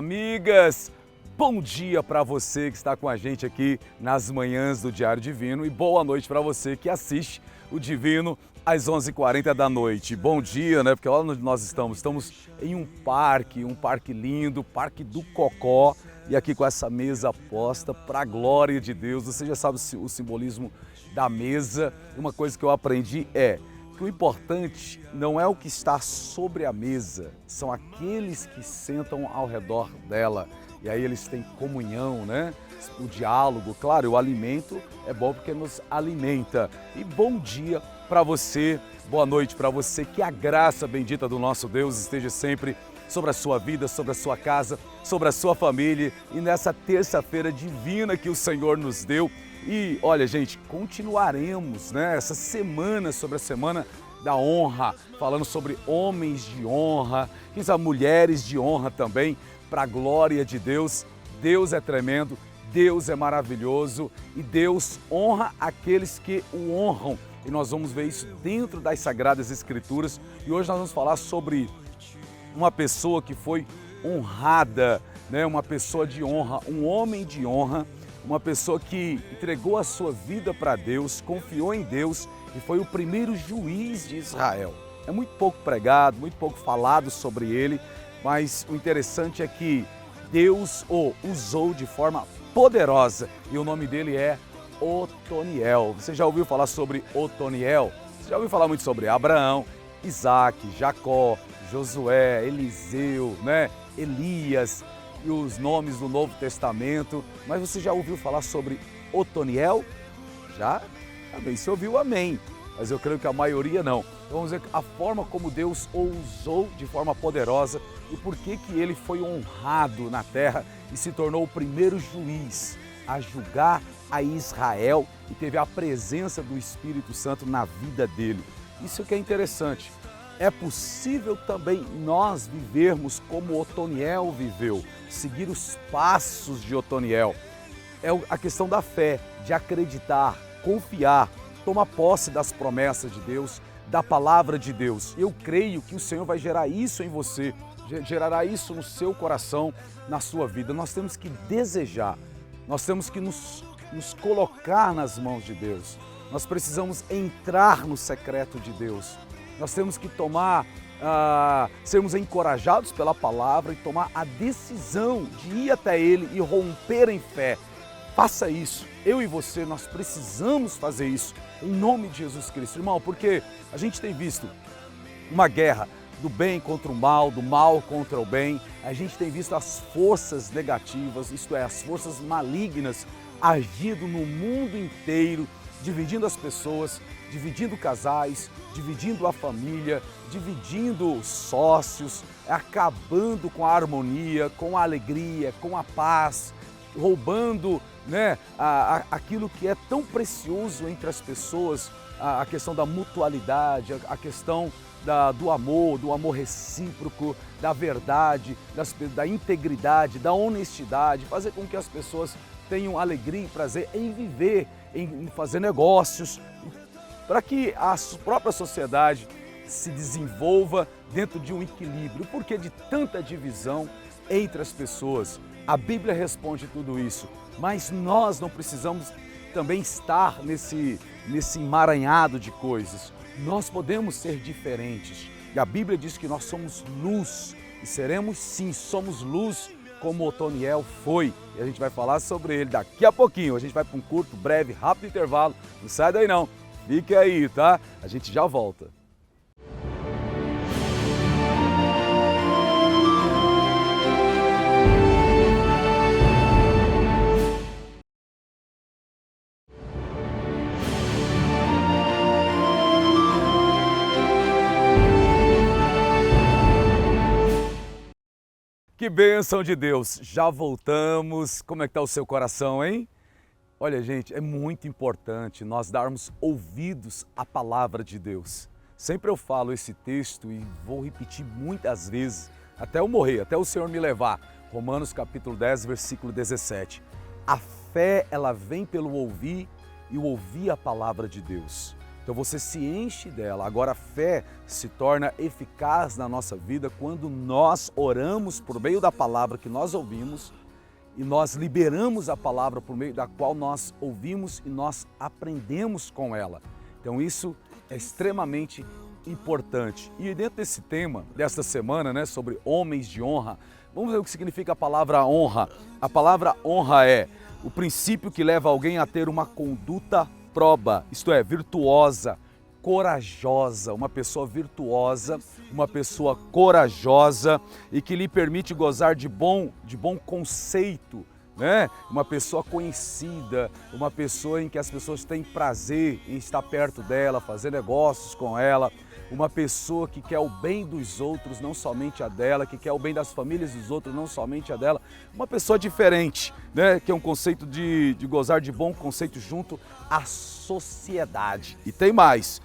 Amigas, bom dia para você que está com a gente aqui nas manhãs do Diário Divino e boa noite para você que assiste o Divino às 11h40 da noite. Bom dia, né? Porque olha onde nós estamos em um parque lindo, Parque do Cocó, e aqui com essa mesa posta para a glória de Deus. Você já sabe o simbolismo da mesa. Uma coisa que eu aprendi é que o importante não é o que está sobre a mesa, são aqueles que sentam ao redor dela. E aí eles têm comunhão, né? O diálogo, claro, o alimento é bom porque nos alimenta. E bom dia para você, boa noite para você, que a graça bendita do nosso Deus esteja sempre sobre a sua vida, sobre a sua casa, sobre a sua família e nessa terça-feira divina que o Senhor nos deu. E olha, gente, continuaremos, né, essa semana sobre a Semana da Honra, falando sobre homens de honra, quem sabe mulheres de honra também, para a glória de Deus. Deus é tremendo, Deus é maravilhoso e Deus honra aqueles que o honram. E nós vamos ver isso dentro das Sagradas Escrituras. E hoje nós vamos falar sobre uma pessoa que foi honrada, né, uma pessoa de honra, um homem de honra, uma pessoa que entregou a sua vida para Deus, confiou em Deus e foi o primeiro juiz de Israel. É muito pouco pregado, muito pouco falado sobre ele, mas o interessante é que Deus o usou de forma poderosa e o nome dele é Otoniel. Você já ouviu falar sobre Otoniel? Você já ouviu falar muito sobre Abraão, Isaac, Jacó, Josué, Eliseu, né? Elias e os nomes do Novo Testamento. Mas você já ouviu falar sobre Otoniel? Já? Também se ouviu, amém. Mas eu creio que a maioria não. Então vamos ver a forma como Deus o usou de forma poderosa e por que ele foi honrado na terra e se tornou o primeiro juiz a julgar a Israel e teve a presença do Espírito Santo na vida dele. Isso que é interessante. É possível também nós vivermos como Otoniel viveu, seguir os passos de Otoniel. É a questão da fé, de acreditar, confiar, tomar posse das promessas de Deus, da palavra de Deus. Eu creio que o Senhor vai gerar isso em você, gerará isso no seu coração, na sua vida. Nós temos que desejar, nós temos que nos colocar nas mãos de Deus. Nós precisamos entrar no secreto de Deus. Nós temos que sermos encorajados pela palavra e tomar a decisão de ir até Ele e romper em fé. Faça isso. Eu e você, nós precisamos fazer isso em nome de Jesus Cristo. Irmão, porque a gente tem visto uma guerra do bem contra o mal, do mal contra o bem. A gente tem visto as forças negativas, isto é, as forças malignas agindo no mundo inteiro, dividindo as pessoas, dividindo casais, dividindo a família, dividindo sócios, acabando com a harmonia, com a alegria, com a paz, roubando, né, aquilo que é tão precioso entre as pessoas, a questão da mutualidade, a questão do amor recíproco, da verdade, da integridade, da honestidade, fazer com que as pessoas tenham alegria e prazer em viver, em fazer negócios, para que a própria sociedade se desenvolva dentro de um equilíbrio. Por que de tanta divisão entre as pessoas? A Bíblia responde tudo isso, mas nós não precisamos também estar nesse emaranhado de coisas. Nós podemos ser diferentes. E a Bíblia diz que nós somos luz e seremos sim, somos luz como Otoniel foi. E a gente vai falar sobre ele daqui a pouquinho. A gente vai para um curto, breve, rápido intervalo. Não sai daí não. Fique aí, tá? A gente já volta. Que bênção de Deus! Já voltamos. Como é que está o seu coração, hein? Olha, gente, é muito importante nós darmos ouvidos à palavra de Deus. Sempre eu falo esse texto e vou repetir muitas vezes, até eu morrer, até o Senhor me levar. Romanos capítulo 10, versículo 17. A fé, ela vem pelo ouvir e o ouvir a palavra de Deus. Então você se enche dela. Agora a fé se torna eficaz na nossa vida quando nós oramos por meio da palavra que nós ouvimos e nós liberamos a palavra por meio da qual nós ouvimos e nós aprendemos com ela. Então isso é extremamente importante. E dentro desse tema desta semana, né, sobre homens de honra, vamos ver o que significa a palavra honra. A palavra honra é o princípio que leva alguém a ter uma conduta proba, isto é, virtuosa, corajosa, uma pessoa virtuosa, uma pessoa corajosa e que lhe permite gozar de bom conceito, né? Uma pessoa conhecida, uma pessoa em que as pessoas têm prazer em estar perto dela, fazer negócios com ela, uma pessoa que quer o bem dos outros, não somente a dela, que quer o bem das famílias dos outros, não somente a dela, uma pessoa diferente, né? Que é um conceito de gozar de bom conceito junto à sociedade. E tem mais,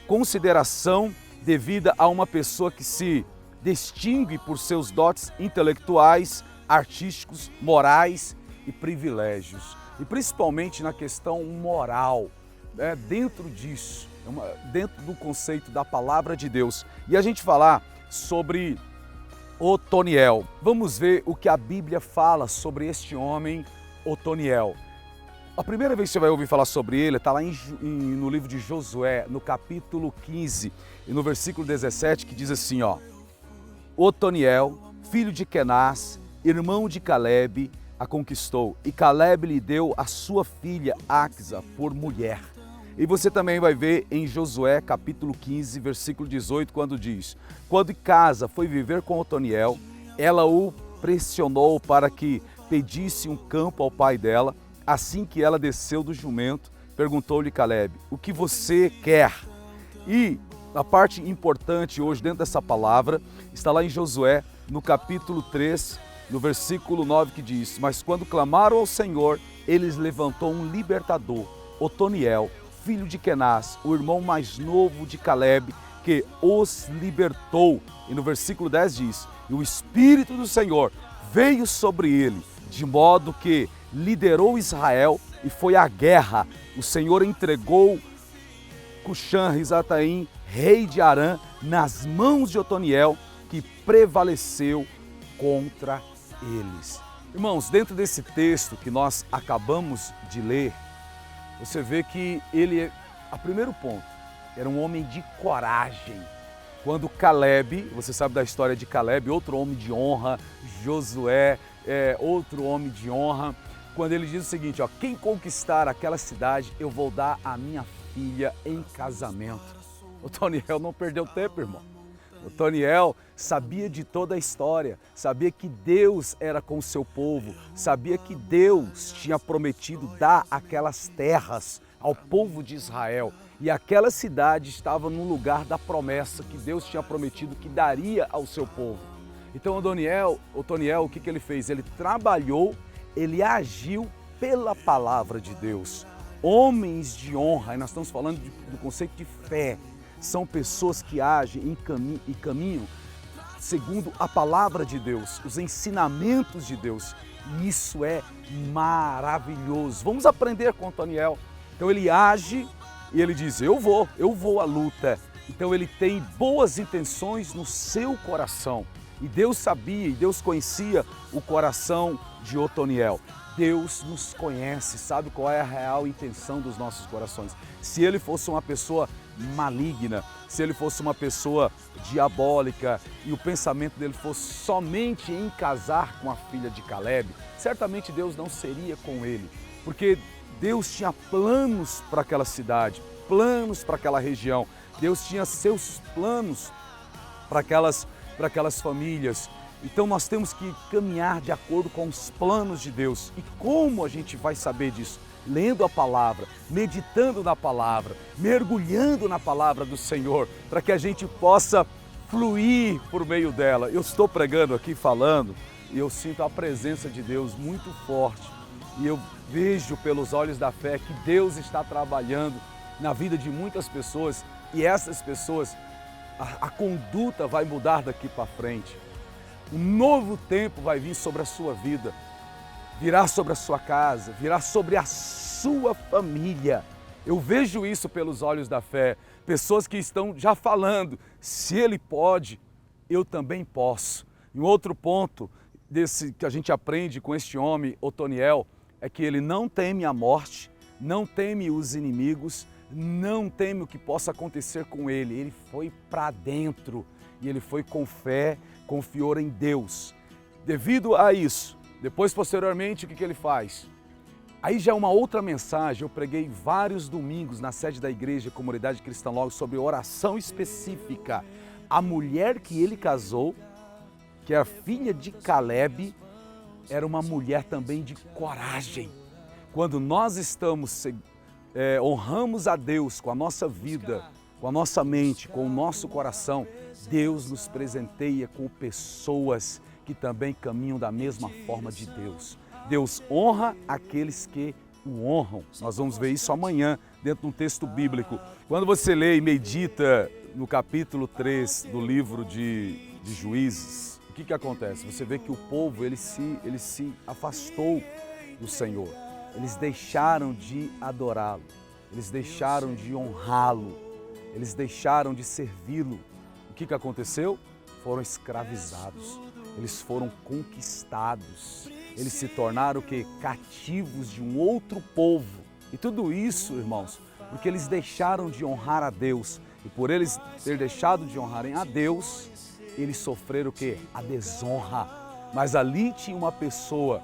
consideração devida a uma pessoa que se distingue por seus dotes intelectuais, artísticos, morais e privilégios. E principalmente na questão moral, né? Dentro disso, dentro do conceito da palavra de Deus. E a gente falar sobre Otoniel. Vamos ver o que a Bíblia fala sobre este homem, Otoniel. A primeira vez que você vai ouvir falar sobre ele está lá no livro de Josué, no capítulo 15 e no versículo 17, que diz assim, ó: Otoniel, filho de Kenaz, irmão de Calebe, a conquistou, e Calebe lhe deu a sua filha Axa por mulher. E você também vai ver em Josué capítulo 15, versículo 18, quando diz: quando Casa foi viver com Otoniel, ela o pressionou para que pedisse um campo ao pai dela. Assim que ela desceu do jumento, perguntou-lhe Calebe: o que você quer? E a parte importante hoje dentro dessa palavra está lá em Josué, no capítulo 3, no versículo 9, que diz: mas quando clamaram ao Senhor, ele levantou um libertador, Otoniel, filho de Kenaz, o irmão mais novo de Calebe, que os libertou. E no versículo 10 diz: e o Espírito do Senhor veio sobre ele, de modo que liderou Israel e foi à guerra. O Senhor entregou Cuxã-Risataim, rei de Arã, nas mãos de Otoniel, que prevaleceu contra eles. Irmãos, dentro desse texto que nós acabamos de ler, você vê que ele, a primeiro ponto, era um homem de coragem. Quando Calebe, você sabe da história de Calebe, outro homem de honra, Josué, outro homem de honra, quando ele diz o seguinte, ó: quem conquistar aquela cidade, eu vou dar a minha filha em casamento. Otoniel não perdeu tempo, irmão. Otoniel sabia de toda a história, sabia que Deus era com o seu povo, sabia que Deus tinha prometido dar aquelas terras ao povo de Israel. E aquela cidade estava no lugar da promessa que Deus tinha prometido que daria ao seu povo. Então Otoniel, o que ele fez? Ele trabalhou, ele agiu pela palavra de Deus. Homens de honra, e nós estamos falando do conceito de fé, são pessoas que agem e caminham segundo a palavra de Deus, os ensinamentos de Deus. E isso é maravilhoso. Vamos aprender com Otoniel. Então ele age e ele diz: eu vou à luta. Então ele tem boas intenções no seu coração. E Deus sabia, e Deus conhecia o coração de Otoniel. Deus nos conhece, sabe qual é a real intenção dos nossos corações. Se ele fosse uma pessoa maligna, se ele fosse uma pessoa diabólica e o pensamento dele fosse somente em casar com a filha de Calebe, certamente Deus não seria com ele, porque Deus tinha planos para aquela cidade, planos para aquela região. Deus tinha seus planos para aquelas famílias. Então nós temos que caminhar de acordo com os planos de Deus. E como a gente vai saber disso? Lendo a palavra, meditando na palavra, mergulhando na palavra do Senhor, para que a gente possa fluir por meio dela. Eu estou pregando aqui, falando, e eu sinto a presença de Deus muito forte. E eu vejo pelos olhos da fé que Deus está trabalhando na vida de muitas pessoas, e essas pessoas, a conduta vai mudar daqui para frente. Um novo tempo vai vir sobre a sua vida, virá sobre a sua casa, virá sobre a sua família. Eu vejo isso pelos olhos da fé. Pessoas que estão já falando, se ele pode, eu também posso. E um outro ponto desse que a gente aprende com este homem, Otoniel, é que ele não teme a morte, não teme os inimigos, não teme o que possa acontecer com ele. Ele foi para dentro e ele foi com fé, confiou em Deus. Devido a isso, depois posteriormente o que ele faz? Aí já é uma outra mensagem. Eu preguei vários domingos na sede da igreja Comunidade Cristã Logos sobre oração específica. A mulher que ele casou, que era filha de Caleb, era uma mulher também de coragem. Quando nós honramos a Deus com a nossa vida, com a nossa mente, com o nosso coração, Deus nos presenteia com pessoas que também caminham da mesma forma de Deus. Deus honra aqueles que o honram. Nós vamos ver isso amanhã dentro de um texto bíblico. Quando você lê e medita no capítulo 3 do livro de Juízes, o que acontece? Você vê que o povo ele se afastou do Senhor. Eles deixaram de adorá-lo, eles deixaram de honrá-lo, eles deixaram de servi-lo. O que aconteceu? Foram escravizados, eles foram conquistados, eles se tornaram o quê? Cativos de um outro povo. E tudo isso, irmãos, porque eles deixaram de honrar a Deus. E por eles ter deixado de honrarem a Deus, eles sofreram o quê? A desonra. Mas ali tinha uma pessoa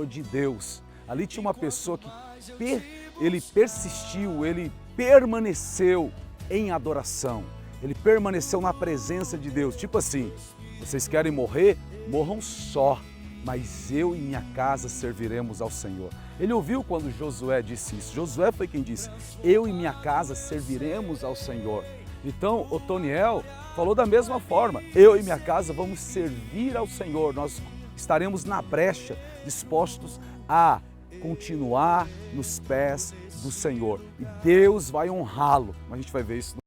de Deus. Ali tinha uma pessoa que ele persistiu, ele permaneceu em adoração. Ele permaneceu na presença de Deus. Tipo assim, vocês querem morrer? Morram só, mas eu e minha casa serviremos ao Senhor. Ele ouviu quando Josué disse isso. Josué foi quem disse, eu e minha casa serviremos ao Senhor. Então, Otoniel falou da mesma forma, eu e minha casa vamos servir ao Senhor. Nós estaremos na brecha, dispostos a continuar nos pés do Senhor. E Deus vai honrá-lo. A gente vai ver isso